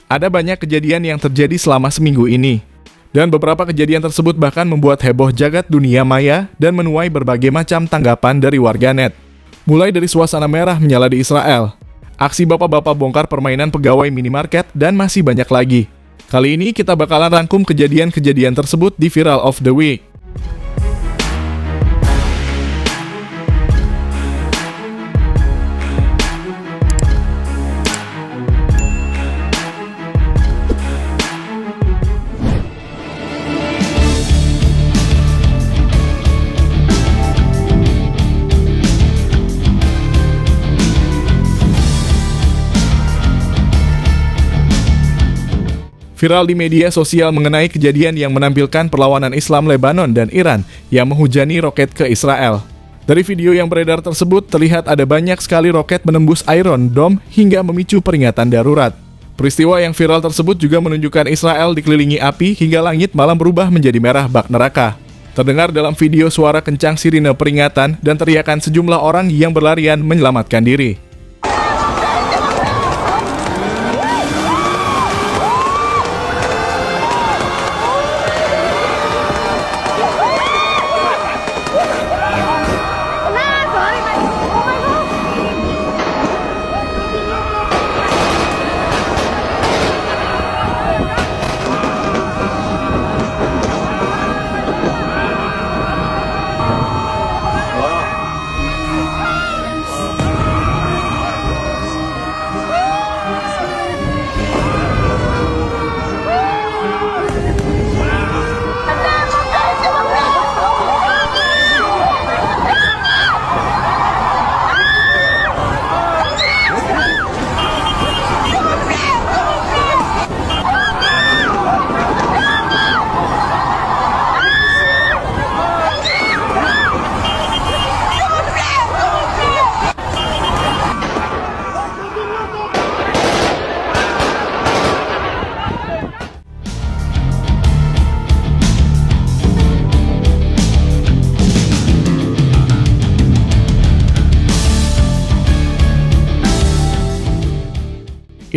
Ada banyak kejadian yang terjadi selama seminggu ini. Dan beberapa kejadian tersebut bahkan membuat heboh jagat dunia maya dan menuai berbagai macam tanggapan dari warganet. Mulai dari suasana merah menyala di Israel, aksi bapak-bapak bongkar permainan pegawai minimarket, dan masih banyak lagi. Kali ini kita bakalan rangkum kejadian-kejadian tersebut di Viral of the Week. Viral di media sosial mengenai kejadian yang menampilkan perlawanan Islam Lebanon dan Iran yang menghujani roket ke Israel. Dari video yang beredar tersebut, terlihat ada banyak sekali roket menembus Iron Dome hingga memicu peringatan darurat. Peristiwa yang viral tersebut juga menunjukkan Israel dikelilingi api hingga langit malam berubah menjadi merah bak neraka. Terdengar dalam video suara kencang sirine peringatan dan teriakan sejumlah orang yang berlarian menyelamatkan diri.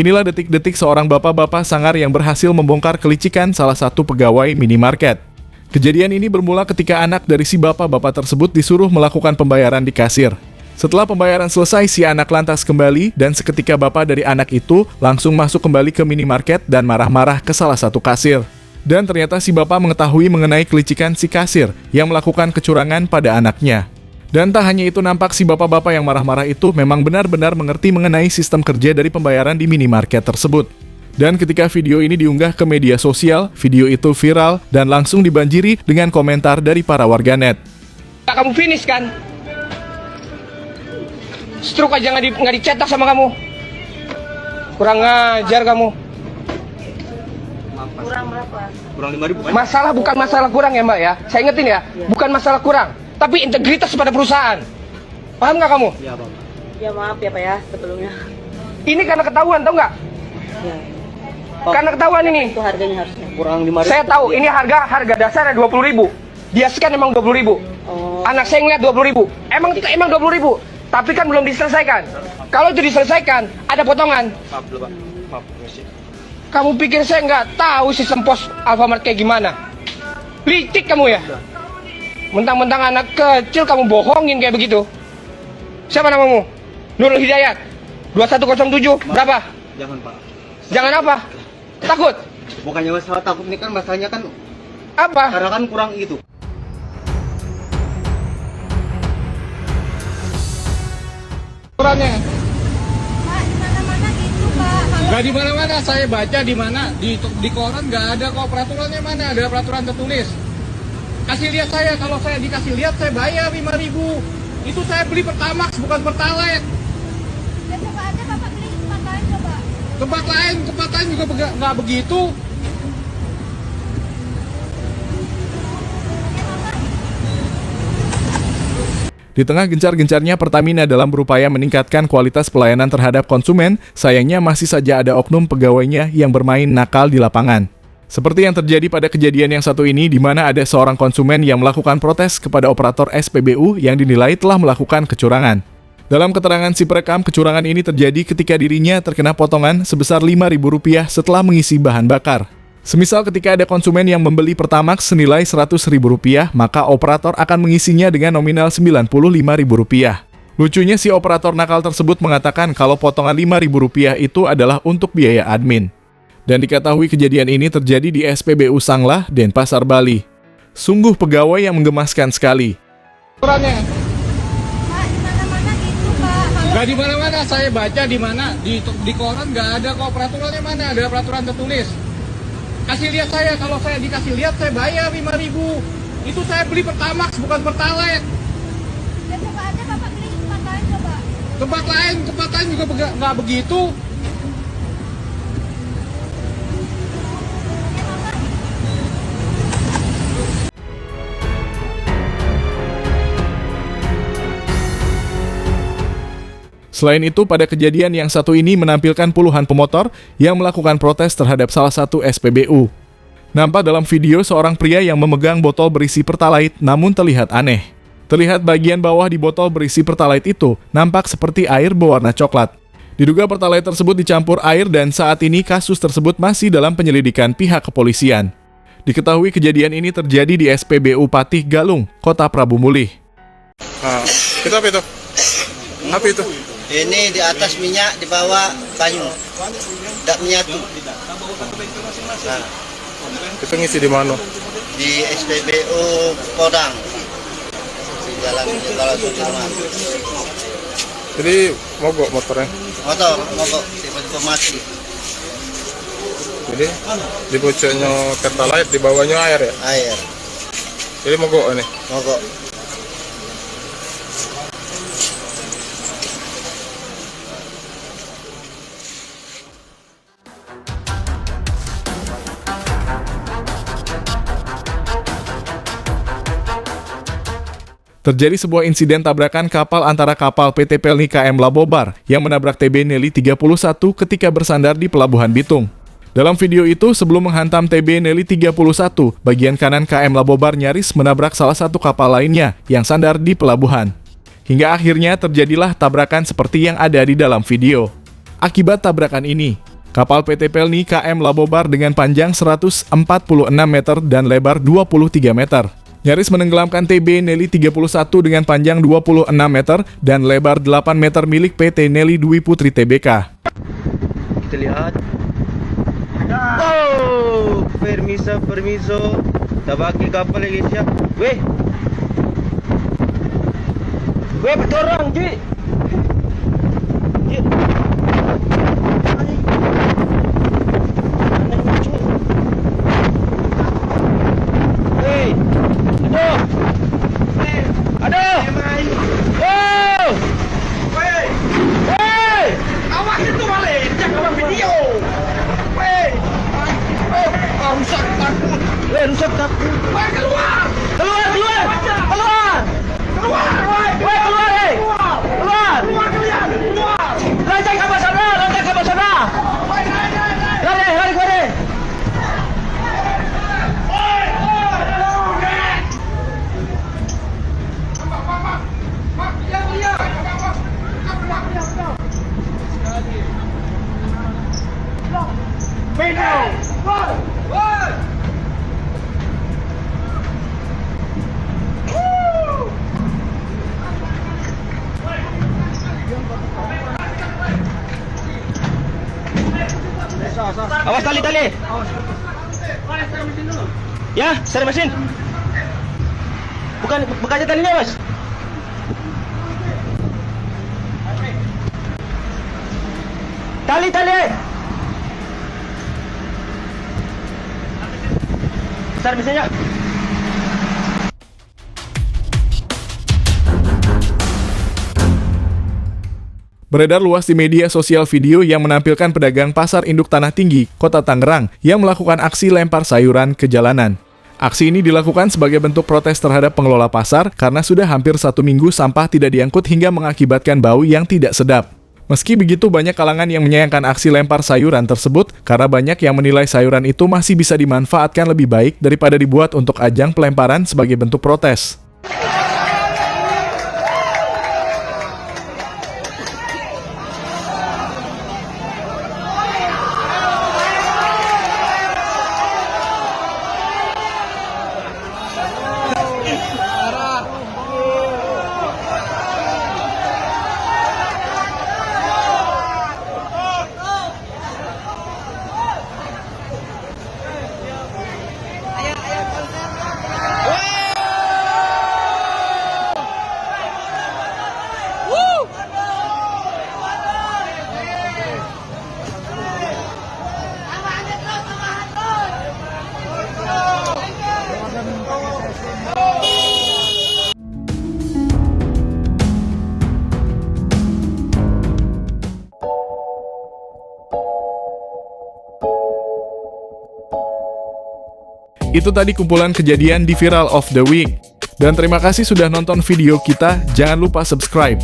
Inilah detik-detik seorang bapak-bapak sangar yang berhasil membongkar kelicikan salah satu pegawai minimarket. Kejadian ini bermula ketika anak dari si bapak-bapak tersebut disuruh melakukan pembayaran di kasir. Setelah pembayaran selesai, si anak lantas kembali dan seketika bapak dari anak itu langsung masuk kembali ke minimarket dan marah-marah ke salah satu kasir. Dan ternyata si bapak mengetahui mengenai kelicikan si kasir yang melakukan kecurangan pada anaknya. Dan tak hanya itu, nampak si bapak-bapak yang marah-marah itu memang benar-benar mengerti mengenai sistem kerja dari pembayaran di minimarket tersebut. Dan ketika video ini diunggah ke media sosial, video itu viral dan langsung dibanjiri dengan komentar dari para warganet. Kamu finish kan? Stroke aja nggak dicetak sama kamu. Kurang ngajar kamu. Kurang berapa? Kurang 5.000 kan? Masalah bukan masalah kurang ya Mbak ya. Saya ingetin ya, bukan masalah kurang, tapi integritas pada perusahaan. Paham nggak kamu? Ya Pak. Ya maaf ya Pak ya sebelumnya. Ini karena ketahuan, tahu nggak? Ya. Karena ketahuan ini. Itu harganya harusnya. Kurang 5.000. Saya tahu ini harga dasarnya 20.000. Dia scan emang 20.000. Oh. Anak saya ngeliat 20.000. Emang 20.000. Tapi kan belum diselesaikan. Kalau itu diselesaikan, ada potongan. Maaf dulu Pak. Maaf. Kamu pikir saya nggak tahu sistem pos Alfamart kayak gimana? Licik kamu ya? Mentang-mentang anak kecil kamu bohongin kayak begitu. Siapa namamu? Nurul Hidayat 2107. Berapa? Jangan Pak. Jangan apa? Takut? Bukannya masalah takut, ini kan masalahnya kan Apa? karena kan kurang itu. Kurangnya? Pak, di mana-mana gitu, Pak. Nggak di mana-mana. Saya baca di mana di koran nggak ada kok peraturannya, mana ada peraturan tertulis. Kasih lihat saya, kalau saya dikasih lihat saya bayar 5.000. Itu saya beli Pertamax bukan Pertalite. Ya, coba aja Bapak beli tempat lain coba. Tempat lain juga nggak begitu. Di tengah gencar-gencarnya Pertamina dalam berupaya meningkatkan kualitas pelayanan terhadap konsumen, sayangnya masih saja ada oknum pegawainya yang bermain nakal di lapangan. Seperti yang terjadi pada kejadian yang satu ini, di mana ada seorang konsumen yang melakukan protes kepada operator SPBU yang dinilai telah melakukan kecurangan. Dalam keterangan si perekam, kecurangan ini terjadi ketika dirinya terkena potongan sebesar Rp5.000 setelah mengisi bahan bakar. Semisal ketika ada konsumen yang membeli Pertamax senilai Rp100.000, maka operator akan mengisinya dengan nominal Rp95.000. Lucunya si operator nakal tersebut mengatakan kalau potongan Rp5.000 itu adalah untuk biaya admin. Dan diketahui kejadian ini terjadi di SPBU Sanglah, Denpasar, Bali. Sungguh pegawai yang menggemaskan sekali. Aturannya Pak, di mana-mana gitu, Pak. Kalau nggak di mana-mana, saya baca di mana di koran nggak ada kok. Peraturannya mana? Ada peraturan tertulis. Kasih lihat saya, kalau saya dikasih lihat saya bayar Rp5.000. Itu saya beli Pertamax bukan Pertalite. ya coba aja Bapak beli di tempat lain coba. Tempat lain juga nggak begitu. Selain itu, pada kejadian yang satu ini menampilkan puluhan pemotor yang melakukan protes terhadap salah satu SPBU. Nampak dalam video seorang pria yang memegang botol berisi Pertalite namun terlihat aneh. Terlihat bagian bawah di botol berisi Pertalite itu nampak seperti air berwarna coklat. Diduga Pertalite tersebut dicampur air dan saat ini kasus tersebut masih dalam penyelidikan pihak kepolisian. Diketahui kejadian ini terjadi di SPBU Patih Galung, Kota Prabu Mulih. Nah, itu apa itu? Apa itu? Ini di atas minyak, di bawah kayu. Tak menyatu. Nah, Itu ngisi di mana? di SPBU Podang. Di jalan Jenderal Sudirman. Jadi mogok motornya. Motor mogok tiba-tiba mati. Jadi di pucuknya Pertalite, di bawahnya air ya. Air Jadi mogok ini. mogok. Terjadi sebuah insiden tabrakan kapal antara kapal PT Pelni KM Labobar yang menabrak TB Nelly 31 ketika bersandar di Pelabuhan Bitung. Dalam video itu, sebelum menghantam TB Nelly 31, bagian kanan KM Labobar nyaris menabrak salah satu kapal lainnya yang sandar di pelabuhan. Hingga akhirnya terjadilah tabrakan seperti yang ada di dalam video. Akibat tabrakan ini, kapal PT Pelni KM Labobar dengan panjang 146 meter dan lebar 23 meter nyaris menenggelamkan TB Nelly 31 dengan panjang 26 meter dan lebar 8 meter milik PT Nelly Dwi Putri Tbk. Kita lihat. Oh, permiso. Tabaki kapal lagi siap. Weh, betul orang, Ji. Aduh! Oh! Hey! Awas itu balik, jangan video. Hey! Rusak takut. Rusak takut. Keluar! Keluar! Keluar! Keluar! Keluar! Keluar! Keluar! Lantai ke sana! Lari keluar! Awas tali. Ya, cari mesin. Bukan aja talinya, Mas. Tali. Besar mesinnya. Beredar luas di media sosial video yang menampilkan pedagang pasar induk Tanah Tinggi, Kota Tangerang, yang melakukan aksi lempar sayuran ke jalanan. Aksi ini dilakukan sebagai bentuk protes terhadap pengelola pasar karena sudah hampir 1 minggu sampah tidak diangkut hingga mengakibatkan bau yang tidak sedap. Meski begitu, banyak kalangan yang menyayangkan aksi lempar sayuran tersebut karena banyak yang menilai sayuran itu masih bisa dimanfaatkan lebih baik daripada dibuat untuk ajang pelemparan sebagai bentuk protes. Itu tadi kumpulan kejadian di Viral of the Week. Dan terima kasih sudah nonton video kita, jangan lupa subscribe.